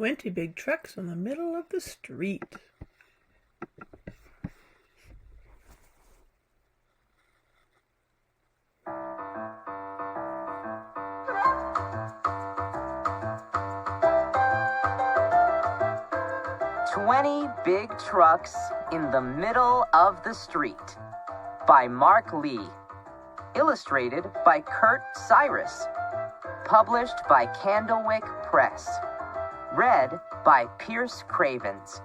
20 big trucks in the middle of the street. "20 Big Trucks in the Middle of the Street" by Mark Lee. Illustrated by Kurt Cyrus. Published by Candlewick Press. Read by Pierce Cravens.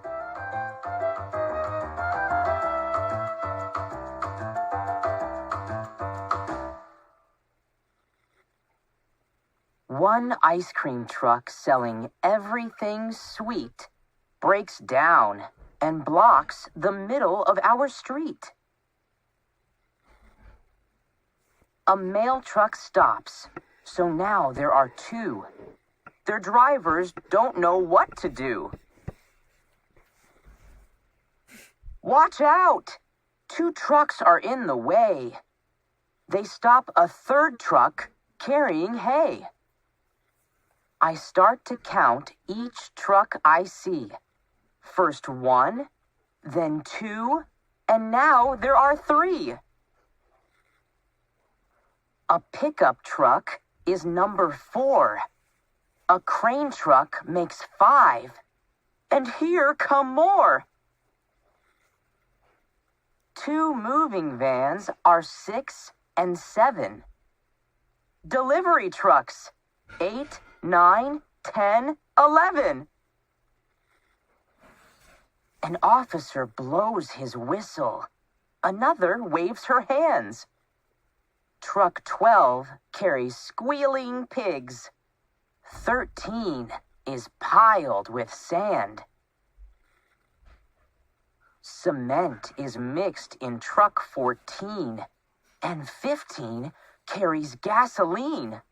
One ice cream truck selling everything sweet breaks down and blocks the middle of our street. A mail truck stops, so now there are two. Their drivers don't know what to do. "Watch out! 2 trucks are in the way." They stop a third truck carrying hay. I start to count each truck I see. First 1, then 2, and now there are 3. A pickup truck is number 4. A crane truck makes 5. And here come more. 2 moving vans are 6 and 7. Delivery trucks, 8, 9, 10, 11. An officer blows his whistle. Another waves her hands. Truck 12 carries squealing pigs. 13 is piled with sand. Cement is mixed in truck 14, and 15 carries gasoline.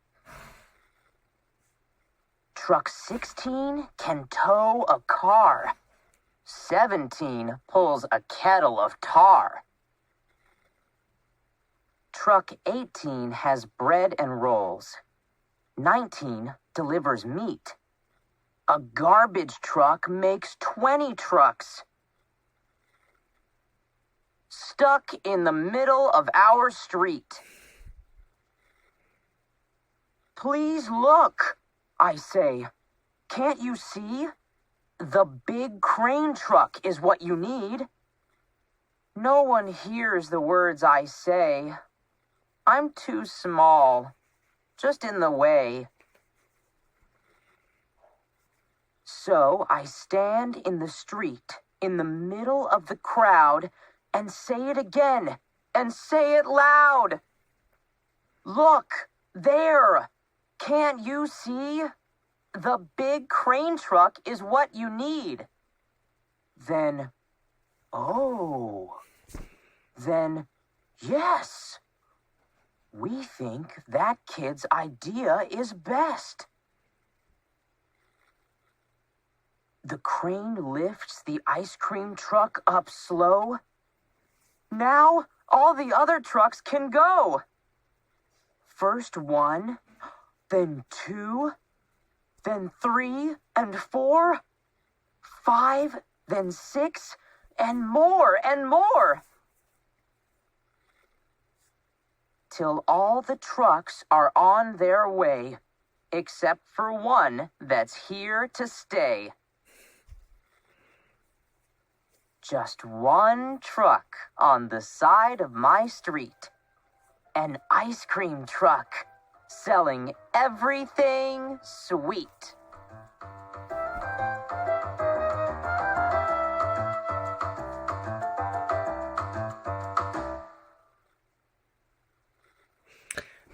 Truck 16 can tow a car. 17 pulls a kettle of tar. Truck 18 has bread and rolls. 19 delivers meat. A garbage truck makes 20 trucks. Stuck in the middle of our street. "Please look," I say. "Can't you see? The big crane truck is what you need." No one hears the words I say. I'm too small, just in the way. So I stand in the street, in the middle of the crowd, and say it again, and say it loud. "Look, there! Can't you see? The big crane truck is what you need." Then, oh, then, yes. We think that kid's idea is best. The crane lifts the ice cream truck up slow. Now all the other trucks can go. First 1, then 2, then 3 and 4, 5, then 6, and more and more. Till all the trucks are on their way, except for one that's here to stay. Just one truck on the side of my street. An ice cream truck selling everything sweet.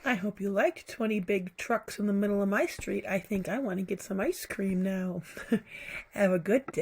I hope you liked 20 big trucks in the middle of my street. I think I want to get some ice cream now. Have a good day.